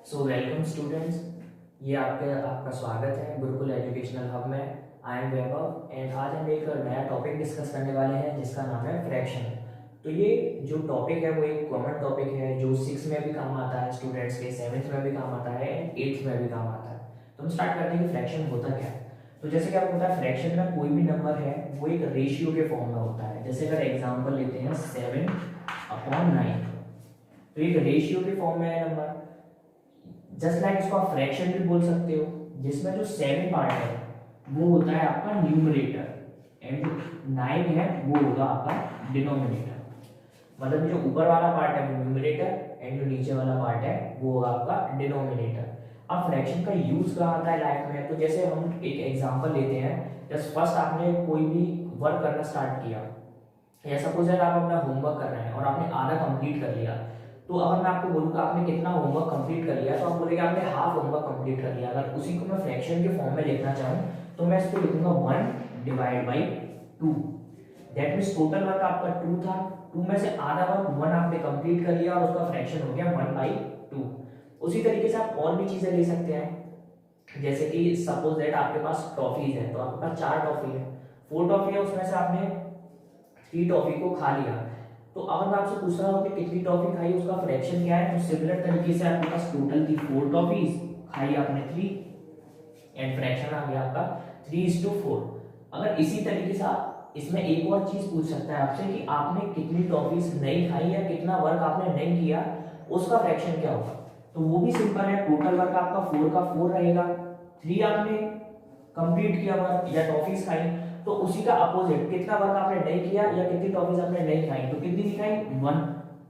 So welcome students, ये आपका स्वागत है गुरुकुल एजुकेशनल हब में। आई एम वैभव एंड आज हम एक नया टॉपिक डिस्कस करने वाले हैं जिसका नाम है फ्रैक्शन। तो ये जो टॉपिक है वो एक कॉमन टॉपिक है जो 6 में भी काम आता है स्टूडेंट्स के, 7th में भी काम आता है एंड 8th में भी काम आता है। तो हम स्टार्ट करते हैं कि फ्रैक्शन होता क्या है। तो जैसे कि आपको पता है फ्रैक्शन में कोई भी नंबर है वो एक रेशियो के फॉर्म में होता है। जैसे अगर एग्जाम्पल लेते हैं 7/9, तो एक रेशियो के फॉर्म में है नंबर। जस्ट लाइक इसको आप फ्रैक्शन भी बोल सकते हो, जिसमें जो 7 पार्ट है वो होता है आपका न्यूमरेटर एंड जो 9 है वो होगा आपका डिनोमिनेटर। मतलब जो ऊपर वाला पार्ट है वो न्यूमरेटर एंड जो नीचे वाला पार्ट है वो होगा आपका डिनोमिनेटर। अब फ्रैक्शन का यूज कहाँ आता है लाइफ में, तो जैसे हम एक एग्जांपल लेते हैं। जस्ट फर्स्ट आपने कोई भी वर्क करना स्टार्ट किया, या सपोज है आप अपना होमवर्क कर रहे हैं और आपने आधा कंप्लीट कर लिया। तो अगर मैं आपको बोलूँगा आपने कितना होमवर्क कंप्लीट कर लिया, तो आप बोलेंगे आपने हाफ होमवर्क कंप्लीट कर लिया। अगर उसी को मैं फ्रैक्शन के फॉर्म में लिखना चाहूँ तो मैं इसको लिखूंगा 1/2। दैट मीन्स टोटल वर्क आपका 2 था, 2 में से आधा वर्क 1 आपने कंप्लीट कर लिया और उसका फ्रैक्शन हो गया 1/2। उसी तरीके से आप और भी चीजें ले सकते हैं। जैसे कि सपोज दैट आपके पास टॉफीज है, तो आपके पास 4 टॉफी है, 4 टॉफी है, उसमें से आपने 3 टॉफी को खा लिया। तो अगर मैं आपसे पूछ रहा हूँ कि कितनी टॉफी खाई, उसका फ्रैक्शन क्या है, तो सिमिलर तरीके से आपके पास टोटल थी 4 टॉफीज, खाई आपने 3 एंड फ्रैक्शन आ गया आपका 3:4। अगर इसी तरीके से आप इसमें एक और चीज पूछ सकता है आपसे कि आपने कितनी टॉफीज नहीं खाई या कितना वर्क आपने नहीं किया, उसका फ्रैक्शन क्या होगा। तो वो भी सिंपल है, टोटल वर्क आपका 4 का 4 रहेगा, 3 आपने कंप्लीट किया वर्क या टॉफीज खाई, तो उसी का अपोजिट कितना वर्क आपने नहीं किया या कितनी टॉफीज आपने नहीं खाई, तो कितनी खाई 1,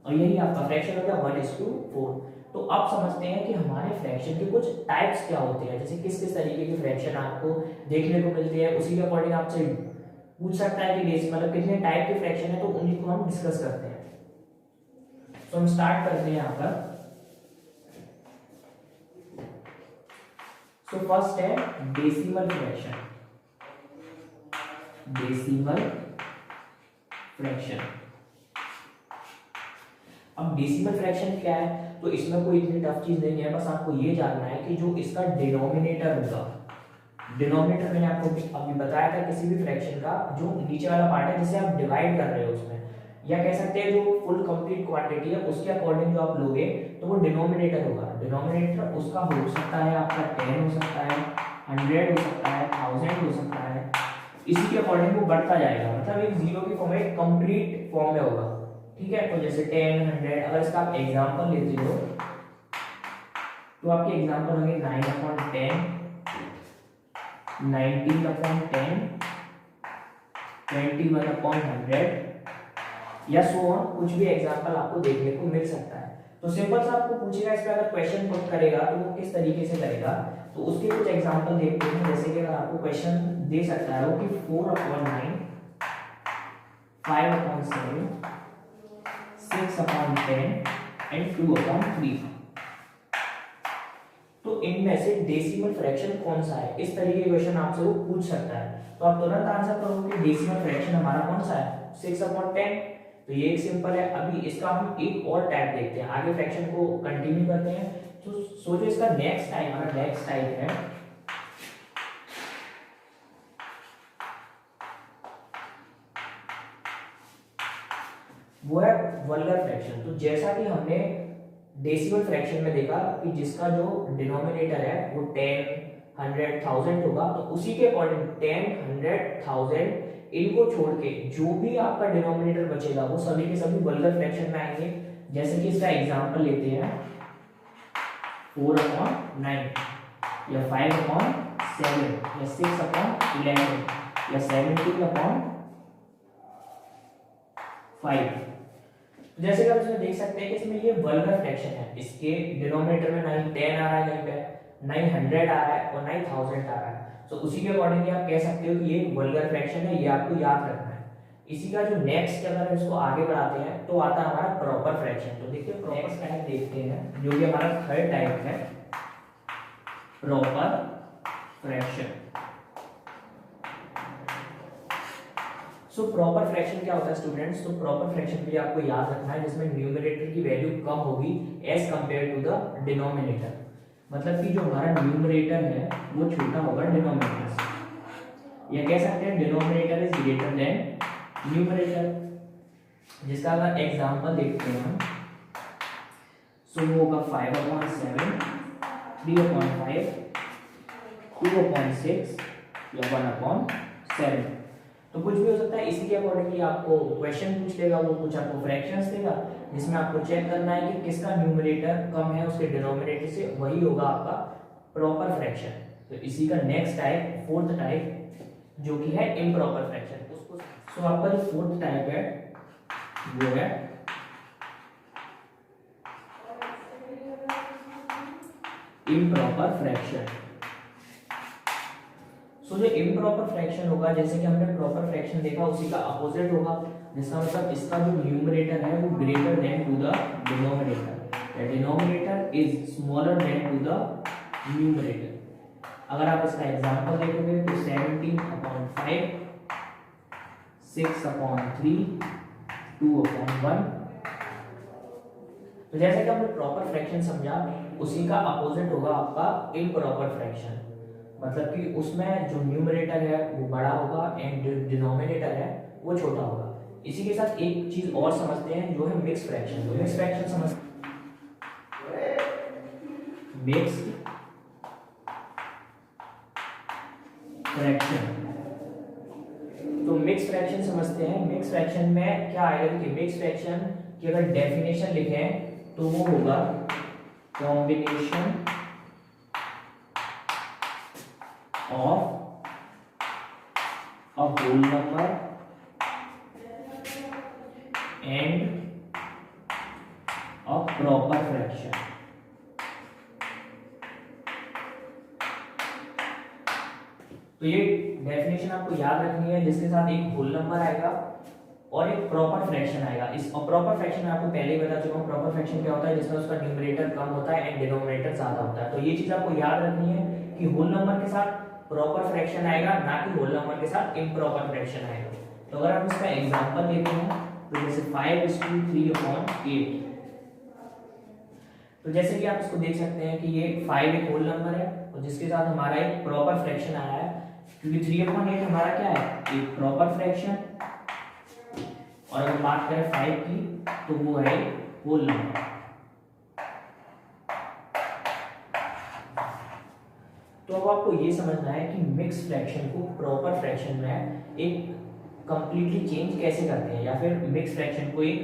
और यही आपका फ्रैक्शन हो गया 1:4। तो अब समझते हैं कि हमारे फ्रैक्शन के कुछ टाइप्स क्या होते हैं, जैसे किस किस तरीके के फ्रैक्शन आपको देखने को मिलते हैं। उसी के अकॉर्डिंग आपसे पूछ सकता है कि मतलब कितने टाइप के फ्रैक्शन है, तो उन्हीं को हम डिस्कस करते हैं। तो हम स्टार्ट करते हैं यहाँ पर। सो फर्स्ट है डेसिमल फ्रैक्शन। डेसिमल फ्रैक्शन, अब डेसिमल फ्रैक्शन क्या है, तो इसमें कोई इतनी टफ चीज नहीं है, बस आपको ये जानना है कि जो इसका डिनोमिनेटर होगा, डिनोमिनेटर मैंने आपको अभी बताया था किसी भी फ्रैक्शन का जो नीचे वाला पार्ट है जिसे आप डिवाइड कर रहे हो उसमें, या कह सकते हैं जो फुल कंप्लीट क्वांटिटी है उसके अकॉर्डिंग जो आप लोगे तो वो डिनोमिनेटर होगा। डिनोमिनेटर उसका हो सकता है आपका 10 हो सकता है, 100 हो सकता है, 1000 हो सकता है, इसी के अकॉर्डिंग वो बढ़ता जाएगा। मतलब एक जीरो की फॉर्म में कंप्लीट फॉर्म में होगा, ठीक है। तो जैसे 10, 100, अगर इसका आप एग्जांपल लेते हो तो आपके एग्जांपल होंगे 9/10, 19/10, 21/100 या सो ऑन, कुछ भी एग्जांपल आपको देखने को मिल सकता है। तो सिंपल सा आपको पूछेगा, इस पे अगर क्वेश्चन पुट करेगा तो वो किस तरीके से करेगा, तो उसके कुछ एग्जांपल देखते हैं। जैसे कि अगर आपको क्वेश्चन दे सकता है वो कि 4/9, 5/7, 6/10 एंड 2/3, तो इनमें से डेसिमल फ्रैक्शन कौन सा है, इस तरीके के क्वेश्चन आपसे वो पूछ सकता है। तो आप तुरंत आंसर करोगे कि डेसिमल फ्रैक्शन हमारा कौन सा है, 6/10। तो ये एक सिंपल है। अभी इसका हम एक और टाइप देखते हैं, आगे फ्रैक्शन को कंटिन्यू करते हैं। तो सोचो इसका नेक्स्ट टाइप, हमारा नेक्स्ट टाइप है वो है वल्गर फ्रैक्शन। तो जैसा कि हमने डेसिमल फ्रैक्शन में देखा कि जिसका जो डिनोमिनेटर है वो 10, 100, 1000 होगा, तो उसी के अकॉर्डिंग 10, 100, 1000 इनको छोड़ के जो भी आपका डिनोमिनेटर बचेगा वो सभी के सभी वल्गर फ्रैक्शन में आएंगे। जैसे कि इसका एग्जांपल लेते हैं 4/9 या 5/7 या 6/11 या 17/5। जैसे कि आप इसमें देख सकते हैं कि इसमें ये वल्गर फ्रैक्शन है, इसके डिनोमिनेटर में 910 आ रहा है, कहीं पे 900 आ रहा है और 9000 आ रहा है। तो उसी के अकॉर्डिंग आप कह सकते हो कि ये वल्गर फ्रैक्शन है, ये आपको याद रखना है। इसी का जो नेक्स्ट, अगर इसको आगे बढ़ाते हैं तो आता है हमारा प्रॉपर फ्रैक्शन। तो देखिए प्रॉपर टाइप देखते हैं, जो कि हमारा थर्ड टाइप है proper fraction. So proper fraction क्या होता है स्टूडेंट्स, तो प्रॉपर फ्रैक्शन के लिए आपको याद रखना है जिसमें न्यूमरेटर की वैल्यू कम होगी as compare to the denominator. मतलब कि जो हमारा न्यूमरेटर है वो छोटा होगा डिनोमिनेटर से, या कह सकते हैं denominator is greater than numerator. जिसका अगर एग्जांपल देखते हैं हम, सो वो होगा 5/7, 3/5, 2/6 या 1/7। तो कुछ भी हो सकता है। इसी के अकॉर्डिंगली आपको क्वेश्चन पूछ लेगा, वो कुछ आपको फ्रैक्शंस देगा जिसमें आपको चेक करना है कि किसका न्यूमरेटर कम है उसके डिनोमिनेटर से, वही होगा आपका प्रॉपर फ्रैक्शन। तो इसी का नेक्स्ट टाइप, फोर्थ टाइप जो कि है इम्प्रॉपर फ्रैक्शन, उसको सो आपका जो फोर्थ टाइप है वो है इम्प्रॉपर फ्रैक्शन। सो जो इम्प्रॉपर फ्रैक्शन होगा, जैसे कि हमने प्रॉपर फ्रैक्शन देखा, उसी का अपोजिट होगा, जिसका मतलब इसका जो न्यूमरेटर है वो greater than to the denominator, the denominator is smaller than to the numerator. अगर आप इसका एग्जांपल देखोगे तो 17/5, 6/3, 2/1। तो जैसे कि हमने प्रॉपर फ्रैक्शन समझा, उसी का अपोजिट होगा आपका इम्प्रॉपर फ्रैक्शन। मतलब कि उसमें जो न्यूमरेटर है वो बड़ा होगा एंड जो डिनोमिनेटर है वो छोटा होगा। इसी के साथ एक चीज और समझते हैं जो है मिक्स फ्रैक्शन। तो मिक्स फ्रैक्शन समझ मिक्स फ्रैक्शन, तो मिक्स फ्रैक्शन समझते हैं। मिक्स फ्रैक्शन में क्या आएगा कि मिक्स फ्रैक्शन की अगर डेफिनेशन लिखें तो वो होगा combination of a whole number and a proper fraction. तो ये डेफिनेशन आपको याद रखनी है, जिसके साथ एक होल नंबर आएगा और एक प्रॉपर फ्रैक्शन आएगा। इस प्रॉपर फ्रैक्शन में आपको पहले ही बता चुका हूँ प्रॉपर फ्रैक्शन क्या होता है, जिसमें उसका न्यूमरेटर कम होता है एंड डिनोमिनेटर ज्यादा होता है। तो ये चीज आपको याद रखनी है कि होल नंबर के साथ प्रॉपर फ्रैक्शन आएगा, ना कि होल नंबर के साथ इम्प्रॉपर फ्रैक्शन आएगा। तो अगर आप इसका एग्जांपल लेते हैं तो जैसे 5:3/8, तो जैसे कि आप इसको देख सकते हैं कि ये 5 एक होल नंबर है और जिसके साथ हमारा एक प्रॉपर फ्रैक्शन आया है, क्योंकि 3/8 हमारा क्या है, एक प्रॉपर फ्रैक्शन। और अगर बात करें 5 की तो वो है होल नंबर। तो अब आपको ये समझना है कि मिक्स फ्रैक्शन को प्रॉपर फ्रैक्शन में एक कंप्लीटली चेंज कैसे करते हैं, या फिर मिक्स फ्रैक्शन को एक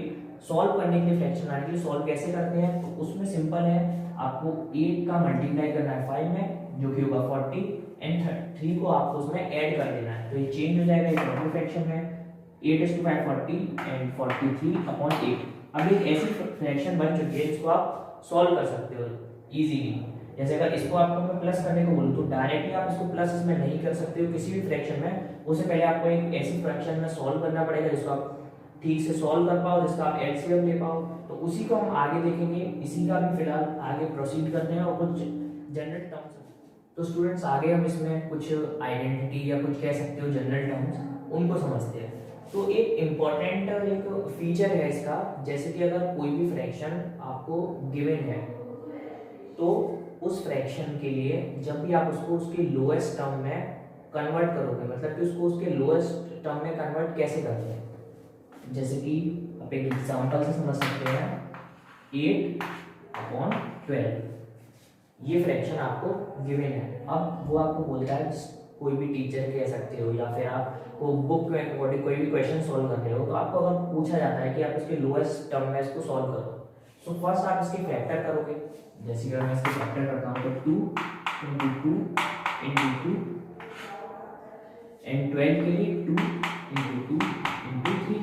सॉल्व करने के लिए, फ्रैक्शन लाने के लिए सॉल्व कैसे करते हैं। तो उसमें सिंपल है, आपको 8 का मल्टीप्लाई करना है 5 में, जो कि होगा 40, एंड 3 को आपको उसमें ऐड कर देना है, तो ये चेंज हो जाएगा, ये प्रॉपर फ्रैक्शन में 8:5 40 एंड 43/8। अब एक ऐसी फ्रैक्शन बन चुकी है जिसको आप सॉल्व कर सकते हो इजीली। जैसे अगर इसको आपको मैं प्लस करने को बोलूं तो डायरेक्टली आप इसको प्लस इसमें नहीं कर सकते हो किसी भी फ्रैक्शन में, उससे पहले आपको एक ऐसी फ्रैक्शन में सॉल्व करना पड़ेगा जिसको आप ठीक से सॉल्व कर पाओ, जिसका आप एलसीएम ले पाओ। तो उसी को हम आगे देखेंगे, इसी का भी फिलहाल आगे प्रोसीड करते हैं और कुछ जनरल टर्म्स। तो स्टूडेंट्स आगे हम इसमें कुछ आइडेंटिटी या कुछ कह सकते हो जनरल टर्म्स, उनको समझते हैं। तो एक इम्पॉर्टेंट एक फीचर है इसका, जैसे कि अगर कोई भी फ्रैक्शन आपको गिवन है तो उस फ्रैक्शन के लिए जब भी आप उसको उसके लोएस्ट टर्म में कन्वर्ट करोगे, मतलब कि उसको उसके लोएस्ट टर्म में कन्वर्ट कैसे करते हैं, जैसे कि आप एक एग्जांपल से समझ सकते हैं 8/12 ये फ्रैक्शन आपको गिवन है। अब वो आपको बोलता है, कोई भी टीचर कह सकते हो या फिर आपको बुक के अकॉर्डिंग कोई भी क्वेश्चन सॉल्व कर रहे हो, तो आपको अगर पूछा जाता है कि आप इसके लोएस्ट टर्म में इसको सॉल्व करो, तो फर्स्ट आप इसके फैक्टर करोगे। जैसे कि मैं इसके फैक्टर करता हूँ तो 2 × 2 × 2 एंड 12 के लिए 2 × 2 × 3।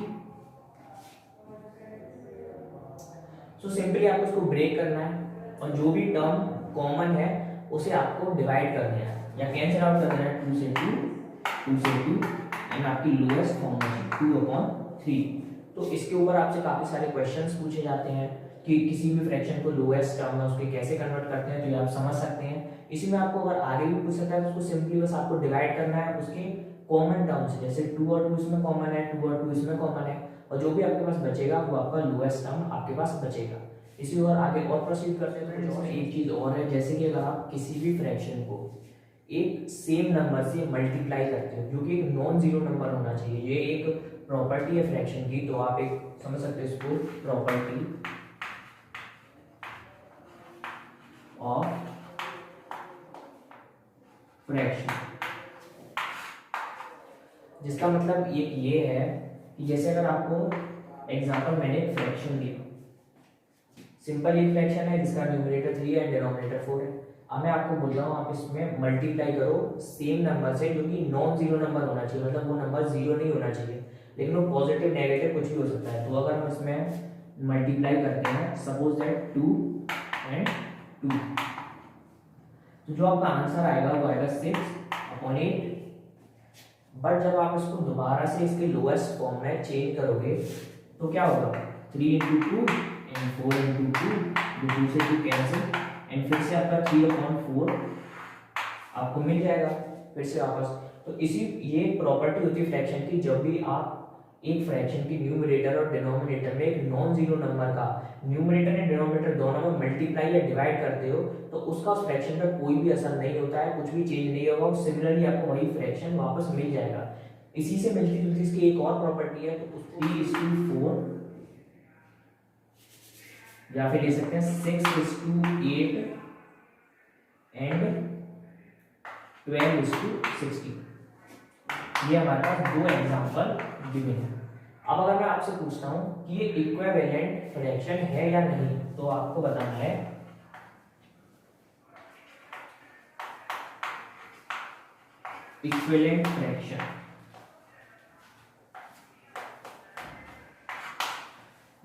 सो सिंपली आपको इसको ब्रेक करना है और जो भी टर्म कॉमन है उसे आपको डिवाइड कर देना है या कैंसिल आउट कर देना है। 2 से 2, 2 से 2 एंड आपकी लोएस्ट फॉर्म है 2/3। तो इसके ऊपर आपसे काफी सारे क्वेश्चंस पूछे जाते हैं कि किसी भी फ्रैक्शन को लोएस्ट टर्म में उसके कैसे कन्वर्ट करते हैं, तो ये आप समझ सकते हैं। इसी में आपको अगर आगे भी पूछ सकता है तो उसको सिंपली बस आपको डिवाइड करना है उसके कॉमन टर्म्स, जैसे 2 और 2 इसमें कॉमन है, 2 और 2 इसमें कॉमन है, और जो भी आपके पास बचेगा वो आपका लोएस्ट टर्म आपके पास बचेगा। इसी और आगे और प्रोसीड करते हैं। तो एक चीज़ और है, जैसे कि अगर आप किसी भी फ्रैक्शन को एक सेम नंबर से मल्टीप्लाई करते हो, जो कि एक नॉन जीरो नंबर होना चाहिए, ये एक प्रॉपर्टी है फ्रैक्शन की, तो आप एक समझ सकते हो इसको प्रॉपर्टी ऑफ फ्रैक्शन, जिसका मतलब ये है कि जैसे अगर आपको एग्जांपल मैंने एक फ्रैक्शन दिया, सिंपल एक फ्रैक्शन है जिसका न्यूमरेटर 3 है डिनोमिनेटर 4 है। अब मैं आपको बोल रहा हूँ आप इसमें मल्टीप्लाई करो सेम नंबर से, जो कि नॉन जीरो नंबर होना चाहिए, मतलब वो नंबर जीरो नहीं होना चाहिए, लेकिन वो पॉजिटिव नेगेटिव कुछ भी हो सकता है। तो अगर हम इसमें मल्टीप्लाई करते हैं, सपोज दैट 2 एंड 2, तो जो आपका आंसर आएगा वो आएगा 6/8। बट जब आप इसको दोबारा से इसके लोएस्ट फॉर्म में चेंज करोगे तो क्या होगा, 3 × 2 एंड 4 × 2, 2 से 2 कैंसिल, एंड फिर से आपका 3/4 आपको मिल जाएगा फिर से वापस। तो इसी ये प्रॉपर्टी होती है फ्रैक्शन की, जब भी आप एक फ्रैक्शन की न्यूमरेटर और डिनोमिनेटर में एक नॉन जीरो नंबर का न्यूमरेटर या डिनोमिनेटर दोनों में मल्टीप्लाई या डिवाइड करते हो, तो उसका उस फ्रैक्शन पर कोई भी असर नहीं होता है, कुछ भी चेंज नहीं होगा, और सिमिलरली आपको वही फ्रैक्शन वापस मिल जाएगा। इसी से मिलती जुलती इसकी एक और प्रॉपर्टी है, तो उसको 3:4 या फिर ले सकते हैं 6:8 एंड 12:16। ये हमारे पास दो एग्जांपल दिए हैं। अब अगर मैं आपसे पूछता हूं कि ये इक्विवेलेंट फ्रैक्शन है या नहीं, तो आपको बताना है इक्विवेलेंट फ्रैक्शन,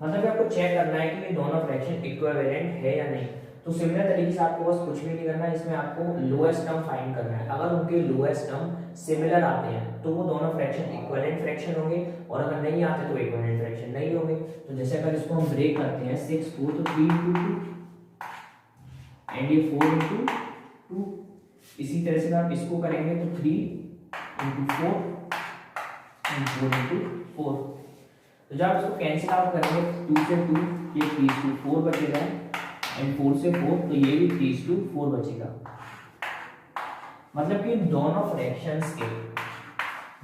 मतलब आपको चेक करना है कि ये दोनों फ्रैक्शन इक्विवेलेंट है या नहीं। तो सिमिलर तरीके से आपको बस कुछ भी नहीं करना है, इसमें आपको लोएस्ट टर्म फाइंड करना है। अगर उनके लोएस्ट टर्म सिमिलर आते हैं तो वो दोनों फ्रैक्शन इक्विवेलेंट फ्रैक्शन होंगे, और अगर नहीं आते तो इक्विवेलेंट फ्रैक्शन नहीं होंगे। तो जैसे अगर इसको हम ब्रेक करते हैं 6 4 तो 3 × 2 एंड ये 4 × 2, इसी तरह से आप इसको करेंगे तो 3 × 4 एंड 4 × 4। तो जब इसको कैंसिल आउट करेंगे 2 से 2 ये 3:4 बचेगा, एंड 4 से 4 तो ये भी 3:4 बचेगा। मतलब कि दोनों फ्रैक्शंस के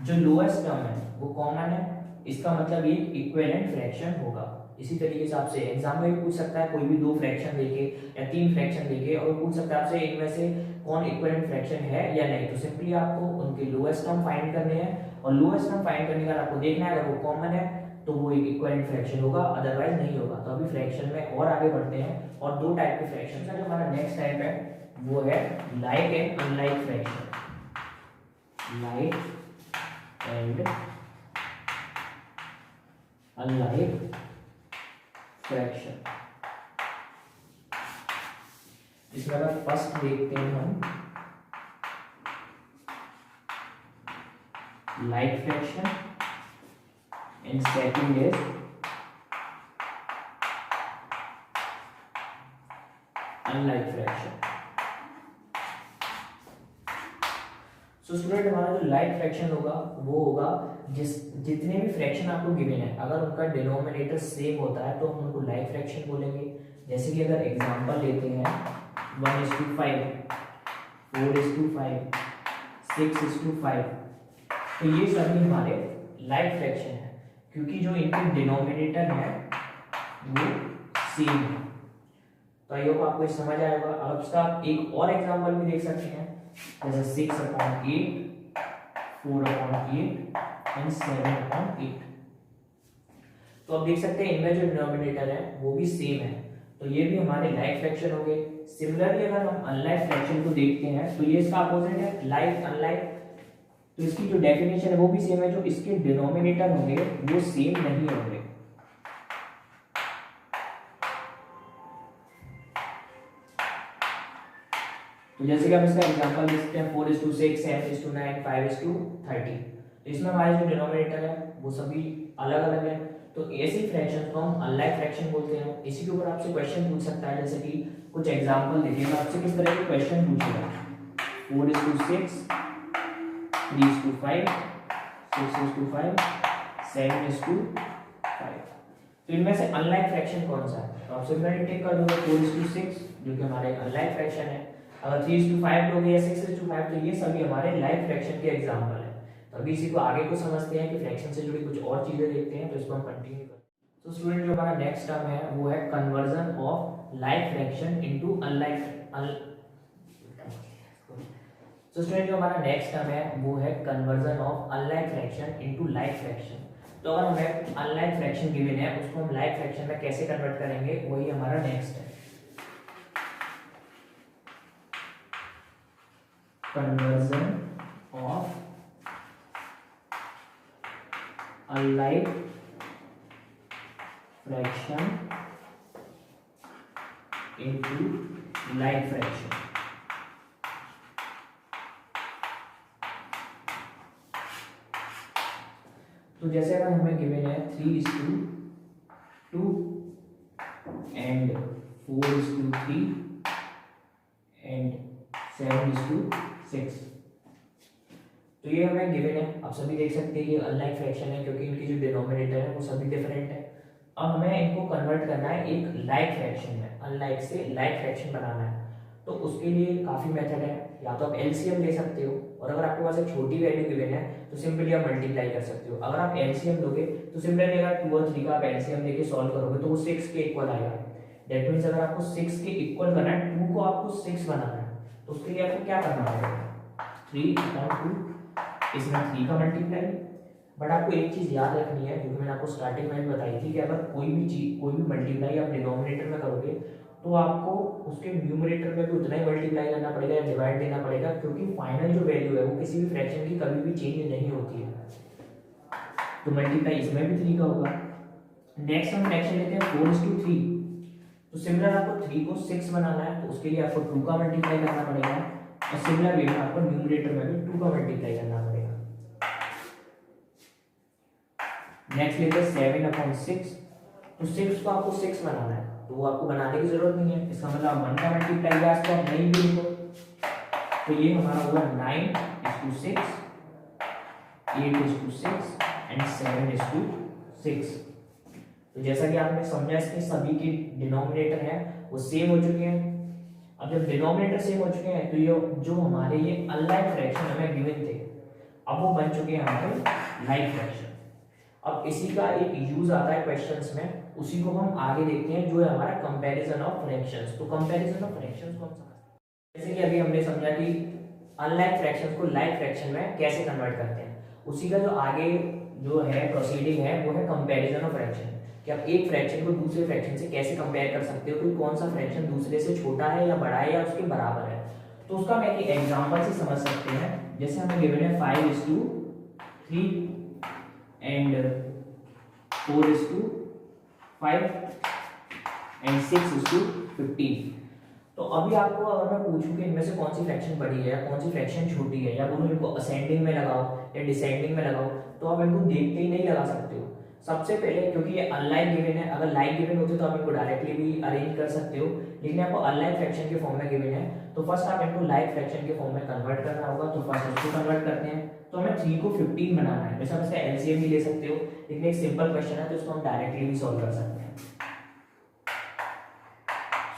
जो लोएस्ट टर्म है वो कॉमन है, इसका मतलब ये इक्विवेलेंट फ्रैक्शन होगा। इसी तरीके से आपसे एग्जाम में भी पूछ सकता है, कोई भी दो फ्रैक्शन देके या तीन फ्रैक्शन देके, और पूछ सकता है आपसे इनमें से कौन इक्विवेलेंट फ्रैक्शन है या नहीं। तो सिंपली आपको उनके लोएस्ट टर्म फाइंड करने हैं, और लोएस्ट टर्म फाइंड करने के बाद आपको देखना है अगर वो कॉमन है तो वो एक इक्विवेलेंट फ्रैक्शन होगा, अदरवाइज नहीं होगा। तो अभी फ्रैक्शन में और आगे बढ़ते हैं, और दो टाइप के फ्रैक्शन का जो हमारा नेक्स्ट टाइप है वो है like and unlike fraction. Like and unlike fraction, इसमें अगर फर्स्ट देखते हैं हम like fraction and second is unlike fraction। So student हमारा जो लाइक फ्रैक्शन होगा वो होगा जितने भी फ्रैक्शन आपको गिवन है, अगर उनका डिनोमिनेटर सेम होता है तो हम उनको लाइक फ्रैक्शन बोलेंगे। जैसे कि अगर एग्जांपल लेते हैं 1:5, 4:5, 6:5, तो ये सभी हमारे लाइक फ्रैक्शन है, क्योंकि जो इनके डिनोमिनेटर है वो सेम है। तो आई होप आपको ये समझ आया होगा। अब इसका एक और एग्जांपल भी देख सकते हैं, जैसे 6/8, 4/8 एंड 7/8। तो आप देख सकते हैं इनमें जो डिनोमिनेटर है वो भी सेम है, तो ये भी हमारे लाइक फ्रैक्शन हो गए। सिमिलरली अगर हम अनलाइक फ्रैक्शन को देखते हैं तो ये इसका अपोजिट है, लाइक अनलाइक। तो इसकी जो डेफिनेशन है वो भी सेम है, जो इसके डिनोमिनेटर होंगे वो सेम नहीं होंगे। तो जैसे कि हम इसका एग्जांपल देख सकते हैं 4:6, 7:9, 5:30। तो इसमें हमारे जो डिनोमिनेटर है वो सभी अलग अलग है, तो ऐसे फ्रैक्शन को हम अनलाइक फ्रैक्शन बोलते हैं। इसी के ऊपर आपसे क्वेश्चन पूछ सकता है, जैसे कि कुछ एग्जांपल देखिएगा आपसे किस तरह के क्वेश्चन पूछेगा। 4:6, 3:5, 6:5, 7:5। तो इनमें से अनलाइक फ्रैक्शन कौन सा है? तो आप सिमिलरली टेक कर दोगे 4:6 जो कि हमारे अनलाइक फ्रैक्शन है। अगर 3:5 दोगे या 6:5 तो ये सभी हमारे लाइक फ्रैक्शन के एग्जाम्पल है। तो अभी इसी को आगे को समझते हैं कि फ्रैक्शन से जुड़ी कुछ और चीजें देखते हैं, तो इसको हम कंटिन्यू करते हैं। तो स्टूडेंट जो हमारा नेक्स्ट टर्म है वो है conversion of like fraction into unlike. तो स्टूडेंट जो हमारा नेक्स्ट टर्म है वो है conversion of unlike fraction into like fraction. तो अगर हमें अनलाइक फ्रैक्शन गिवन है उसको हम लाइक फ्रैक्शन में कैसे कन्वर्ट करेंगे, वही हमारा नेक्स्ट है। Conversion of unlike fraction into like fraction. तो जैसे अगर हमें गिवन है 3:2 एंड 4:3 एंड 7:6, तो ये हमें गिवन है। आप सभी देख सकते हैं ये अनलाइक फ्रैक्शन है क्योंकि इनकी जो डिनोमिनेटर है वो सभी डिफरेंट है। अब हमें इनको कन्वर्ट करना है एक लाइक फ्रैक्शन में, अनलाइक से लाइक फ्रैक्शन बनाना है। तो उसके लिए काफ़ी मेथड है, या तो आप एलसीएम ले सकते हो, और अगर आपके पास एक छोटी वैल्यू गिवन है तो सिंपली आप मल्टीप्लाई कर सकते हो। अगर आप एलसीएम लोगे तो सिंपली अगर 2 और 3 का आप एलसीएम लेके सॉल्व करोगे तो वो 6 के इक्वल आएगा। दैट मीन्स अगर आपको 6 के इक्वल करना है, 2 को आपको 6 बनाना है, तो उसके लिए आपको क्या करना पड़ेगा, 3/2, इसमें 3 का मल्टीप्लाई। बट आपको एक चीज याद रखनी है, क्योंकि मैंने आपको स्टार्टिंग में बताई थी कि अगर कोई भी चीज, कोई भी मल्टीप्लाई आप डिनोमिनेटर में करोगे तो आपको उसके न्यूमरेटर में भी उतना ही मल्टीप्लाई करना पड़ेगा या डिवाइड देना पड़ेगा, क्योंकि फाइनल जो वैल्यू है वो किसी भी फ्रैक्शन की कभी भी चेंज नहीं होती है। तो मल्टीप्लाई इसमें भी 3 का होगा। नेक्स्ट हम फ्रैक्शन लेते हैं 4:3। तो सिमिलर आपको 3 को 6 बनाना है, तो उसके लिए आपको 2 का मल्टीप्लाई करना पड़ेगा, और सिमिलर वे में आपको न्यूमरेटर में भी 2 का मल्टीप्लाई करना पड़ेगा। नेक्स्ट लेते हैं 7/6। तो 6 को आपको 6 बनाना है, तो वो आपको बनाने की जरूरत नहीं है, इसका मतलब 1 का मल्टीप्लाई है, तो आप नहीं भी लिखो। तो ये हमारा हुआ 9:6, 8:6 एंड 7:6। तो जैसा कि आपने समझा, इसके सभी के डिनोमिनेटर हैं वो सेम हो चुके हैं। अब जब डिनोमिनेटर सेम हो चुके हैं तो ये जो हमारे ये अनलाइक फ्रैक्शन हमें गिवन थे, अब वो बन चुके हैं हमारे लाइक फ्रैक्शन। अब इसी का एक यूज आता है क्वेश्चंस में, उसी को हम आगे देखते हैं, जो है हमारा कंपैरिजन ऑफ फ्रैक्शंस। तो कंपैरिजन ऑफ फ्रैक्शंस को हम समझते हैं, जैसे कि अभी हमने समझा कि अनलाइक फ्रैक्शंस को लाइक फ्रैक्शन में कैसे कन्वर्ट करते हैं, उसी का जो आगे जो है प्रोसीडिंग है वो है कंपैरिजन ऑफ फ्रैक्शन, कि आप एक फ्रैक्शन को दूसरे फ्रैक्शन से कैसे कंपेयर कर सकते हो, कि कौन सा फ्रैक्शन दूसरे से छोटा है या बड़ा है या उसके बराबर है। तो उसका मैं एक एग्जांपल से समझ सकते हैं। जैसे हमें गिवन है 5:3 एंड 4:5 एंड 6:15। तो अभी आपको अगर मैं पूछूं कि इनमें से कौन सी फ्रैक्शन बड़ी है, कौन सी फ्रैक्शन छोटी है, या बोलूं इनको असेंडिंग में लगाओ या डिसेंडिंग में लगाओ, तो आप इनको देखते ही नहीं लगा सकते हो। सबसे पहले, क्योंकि ये अनलाइक गिवन है, अगर लाइक गिवन होते तो आप इनको डायरेक्टली भी अरेंज कर सकते हो, लेकिन आपको अनलाइक फ्रैक्शन के फॉर्म में गिवन है, तो फर्स्ट आप इनको लाइक फ्रैक्शन के फॉर्म में कन्वर्ट करना होगा। तो फर्स्ट इसको कन्वर्ट करते हैं, तो हमें 3 को 15 बनाना है। वैसे आप इसका एलसीएम भी ले सकते हो, लेकिन एक सिंपल क्वेश्चन है तो इसको हम डायरेक्टली भी सॉल्व कर सकते हैं।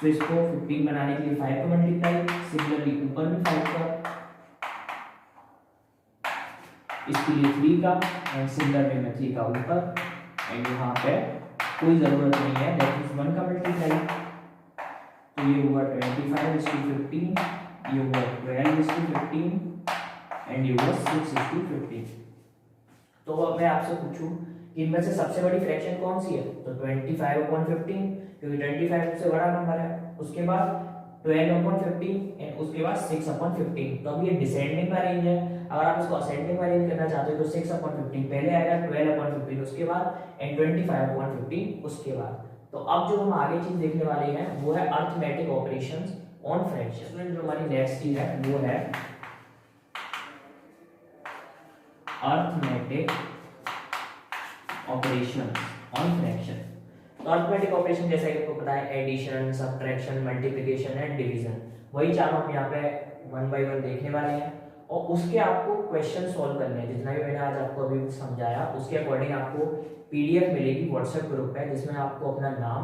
तो इसको 15 बनाने के लिए 5 का मल्टीप्लाई, सिमिलरली ऊपर भी 5 का, इसके लिए 3 का, एंड सिमिलर वे में 3 का ऊपर, एंड यहाँ पे कोई जरूरत नहीं है, दैट इज 1 का मल्टीप्लाई। तो ये हुआ 25:15, ये हुआ 12:15 एंड ये हुआ 6:15। तो अब मैं आपसे पूछूं कि इनमें से सबसे बड़ी फ्रैक्शन कौन सी है, तो 25/15, क्योंकि 25 सबसे बड़ा नंबर है, उसके बाद 12/15 एंड उसके बाद 6/15। तो अब ये डिसेंडिंग में अरेंज है, अगर आप इसको असेंडिंग में अरेंज करना चाहते हो तो 6/15 पहले आएगा, 12/15 उसके बाद, एंड 25/15 उसके बाद। तो अब जो हम आगे चीज देखने वाले हैं वो है अरिथमेटिक ऑपरेशंस ऑन फ्रैक्शन। जो हमारी नेक्स्ट चीज है वो है अरिथमेटिक ऑपरेशन ऑन फ्रैक्शन। तो अरिथमेटिक ऑपरेशन जैसा कि आपको पता है, addition, subtraction, multiplication and division, वही चारों हम यहाँ पे 1 बाय 1 देखने वाले हैं, और उसके आपको क्वेश्चन सॉल्व करने हैं। जितना भी मैंने आज आपको अभी समझाया उसके अकॉर्डिंग आपको पीडीएफ मिलेगी व्हाट्सएप ग्रुप पे, जिसमें आपको अपना नाम,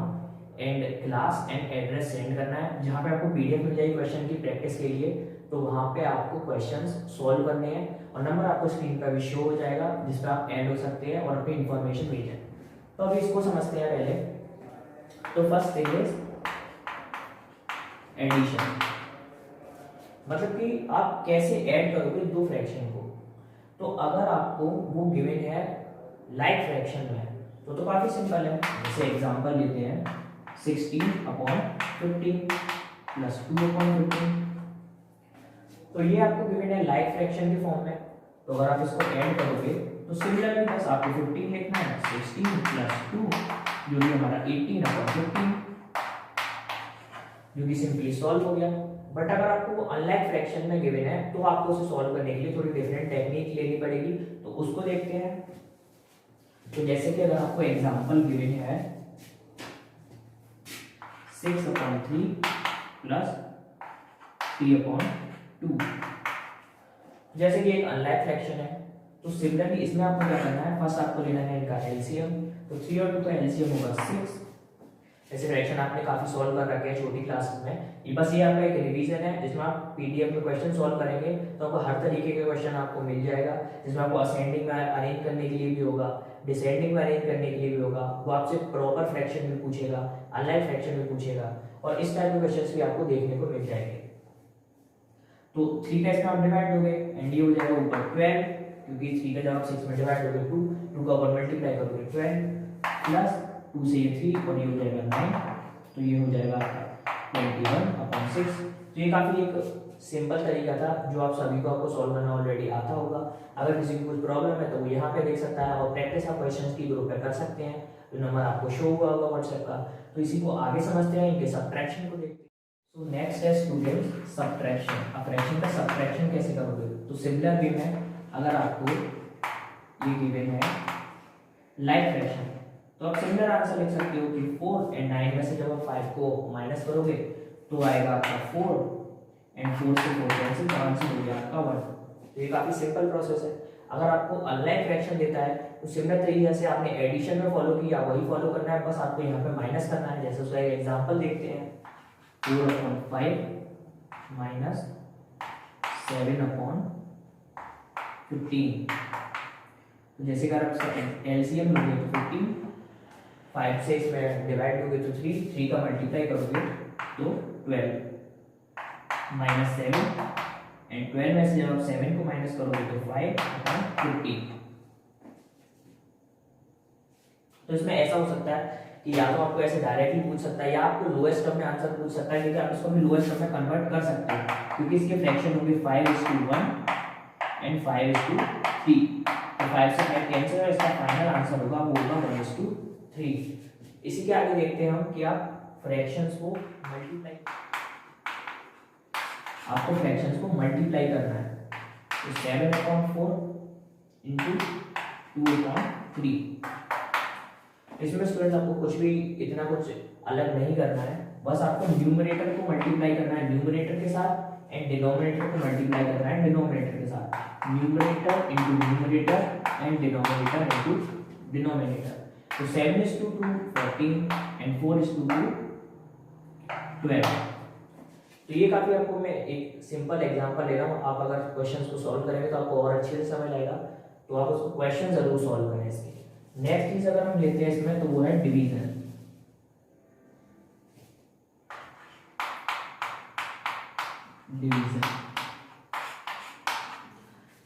and class and address send करना है, जहाँ पे आपको पीडीएफ मिल जाएगी क्वेश्चन की प्रैक्टिस के लिए। तो वहाँ पे आपको क्वेश्चंस सॉल्व करने हैं और नंबर आपको स्क्रीन पर भी शो हो जाएगा, जिस पर आप ऐड हो सकते हैं और अपनी इंफॉर्मेशन भेजें। तो अभी इसको समझते हैं पहले। तो फर्स्ट थिंग इज एडिशन, मतलब कि आप कैसे ऐड करोगे दो फ्रैक्शन को। तो अगर आपको वो गिवन है लाइक फ्रैक्शन में तो काफी सिंपल है। जैसे एग्जांपल लेते हैं 16/15 प्लस 2/15। तो ये आपको गिवन है लाइक फ्रैक्शन के फॉर्म में। तो अगर आप इसको ऐड करोगे तो सिमिलरली बस आपको 15 लिखना है, 16 प्लस 2 जो कि हमारा 18/15, जो कि सिंपली सॉल्व हो गया। बट अगर आपको अनलाइक फ्रैक्शन में गिवन है तो आपको उसे सॉल्व करने के लिए थोड़ी डिफरेंट टेक्निक लेनी पड़ेगी। तो उसको देखते हैं। तो जैसे कि अगर आपको एग्जांपल गिवन है 6/3 प्लस 3/2, जैसे कि एक अनलाइक फ्रैक्शन है, तो सिमिलरली इसमें आपको क्या करना है, फर्स्ट आपको लेना है इनका एलसीएम। तो 3 और 2 का एलसीएम होगा 6। ऐसे फ्रैक्शन आपने काफी सॉल्व कर रखे हैं छोटी क्लासेस में। ये बस ये आपका एक रिवीजन है जिसमें आप पीडीएफ में क्वेश्चन सॉल्व करेंगे तो आपको हर तरीके के क्वेश्चन आपको मिल जाएगा, जिसमें आपको असेंडिंग में अरेंज करने के लिए भी होगा, डिसेंडिंग में अरेंज करने के लिए भी होगा। वो आपसे प्रॉपर फ्रैक्शन भी पूछेगा, अनलाइक फ्रैक्शन भी पूछेगा, और इस टाइप के क्वेश्चन भी आपको देखने को मिल जाएंगे। तो 3 का इसमें आप डिवाइड दोगे एंड ये हो जाएगा ऊपर 12, क्योंकि 3 का जब आप 6 में डिवाइड दोगे 2 का ऊपर मल्टीप्लाई करोगे 12 प्लस 2 से ये 3 और ये हो जाएगा 9, तो ये हो जाएगा 21/6। तो ये काफी एक सिंपल तरीका था जो आप सभी को आपको सॉल्व करना ऑलरेडी आता होगा। अगर किसी को कुछ प्रॉब्लम है तो वो यहाँ पे देख सकता है, और प्रैक्टिस आप क्वेश्चंस की ग्रुप पे कर सकते हैं, जो नंबर आपको शो हुआ होगा व्हाट्सएप का। तो इसी को आगे समझते हैं, इनके सब्ट्रैक्शन को देखते हैं। सो नेक्स्ट है स्टूडेंट्स सब्ट्रैक्शन। अब फ्रैक्शन का सब्ट्रैक्शन कैसे करोगे? तो सिमिलर वे में अगर आपको ये गिवन है लाइक फ्रैक्शन, तो आप सिमिलर आंसर लिख सकते हो कि 4 एंड 9 में से जब आप 5 को माइनस करोगे तो आएगा आपका 4 एंड 4 से 4 कैंसिल, तो आंसर हो गया आपका 1। तो ये काफी सिंपल प्रोसेस है। अगर आपको अनलाइक फ्रैक्शन देता है तो सिमिलर तरीके से आपने एडिशन में फॉलो किया वही फॉलो करना है, बस आपको यहाँ पे माइनस करना है। जैसे उसका एक एग्जांपल देखते हैं 4/5 माइनस 7/15। तो जैसे कि आप एलसीएम लोगे तो 15, 5 से इसमें डिवाइड दोगे तो 3 का मल्टीप्लाई करोगे तो 12 माइनस 7 एंड 12 में से जब आप 7 को माइनस करोगे तो 5/15। तो इसमें ऐसा हो सकता है कि या तो आपको ऐसे डायरेक्टली पूछ सकता है या आपको लोएस्ट टर्म में आंसर पूछ सकता है, क्योंकि आप इसको भी लोएस्ट टर्म में कन्वर्ट कर सकते हैं, क्योंकि इसके फ्रैक्शन होंगे 5:1 एंड 5:3। तो 5 से 5 कैंसिल और इसका फाइनल आंसर होगा वो होगा 1:3। इसी के आगे देखते हैं हम कि आप फ्रैक्शंस को मल्टीप्लाई, आपको फ्रैक्शंस को मल्टीप्लाई करना है। तो 7/4 इंटू 2/3। इसमें स्टूडेंट्स आपको कुछ भी इतना कुछ अलग नहीं करना है, बस आपको न्यूमरेटर को मल्टीप्लाई करना है न्यूमरेटर के साथ एंड डिनोमिनेटर को मल्टीप्लाई करना है डिनोमिनेटर के साथ। Numerator into numerator and denominator into denominator. तो 7:2 14 एंड 4:2 12। तो ये काफी आपको मैं एक सिंपल एग्जांपल ले रहा हूँ। आप अगर क्वेश्चंस को सॉल्व करेंगे तो आपको और अच्छे से समझ आएगा, तो आप उसको क्वेश्चन जरूर सॉल्व करें इसके। नेक्स्ट चीज अगर हम लेते हैं इसमें तो वो है डिवीजन।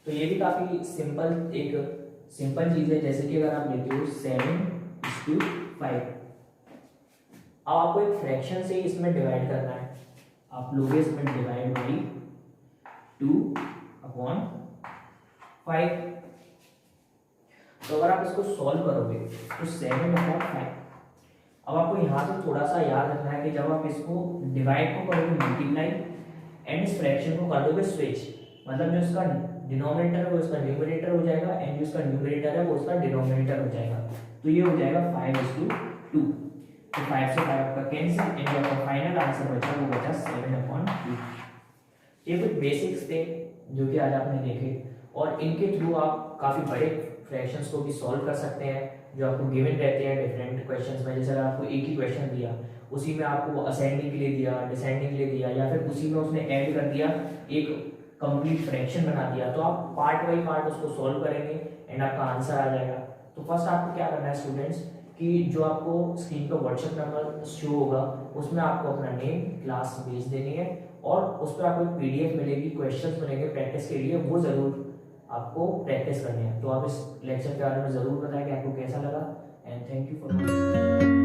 तो ये भी काफी सिंपल चीज है। जैसे कि अगर आप लेते हो 7:5, अब आपको एक फ्रैक्शन से इसमें डिवाइड करना है। आप लोगे इसमें डिवाइड बाई 2/5। तो अगर आप इसको सॉल्व करोगे तो 7/5। अब आपको यहाँ से थोड़ा सा याद रखना है कि जब आप इसको डिवाइड को करोगे मल्टीप्लाई एंड इस फ्रैक्शन को कर दोगे स्विच, मतलब जो इसका डिनोमिनेटर है वो इसका न्यूमरेटर हो जाएगा एंड जो इसका न्यूमरेटर है वो इसका डिनोमिनेटर हो जाएगा। तो ये हो जाएगा 5:2। तो 5 से 5 आपका कैंसिल एंड जो आपका फाइनल आंसर बचा वो बचा 7/2। ये कुछ बेसिक्स थे जो कि आज आपने देखे, और इनके थ्रू आप काफी बड़े फ्रैक्शंस को भी सॉल्व कर सकते हैं जो आपको गिवन रहते हैं डिफरेंट क्वेश्चंस में। जैसे अगर आपको एक ही क्वेश्चन दिया उसी में आपको असेंडिंग के लिए दिया, डिसेंडिंग के लिए दिया, या फिर उसी में उसने ऐड कर दिया एक कंप्लीट फ्रैक्शन बना दिया, तो आप पार्ट बाई पार्ट उसको सॉल्व करेंगे एंड आपका आंसर आ जाएगा। तो फर्स्ट आपको क्या करना है स्टूडेंट्स कि जो आपको स्क्रीन पर व्हाट्सएप नंबर शो होगा उसमें आपको अपना नेम, क्लास भेज देनी है और उस पर आपको एक पीडीएफ मिलेगी, क्वेश्चंस मिलेंगे प्रैक्टिस के लिए, वो जरूर आपको प्रैक्टिस करनी है। तो आप इस लेक्चर के बारे में जरूर बताएं कि आपको कैसा लगा and thank you for watching.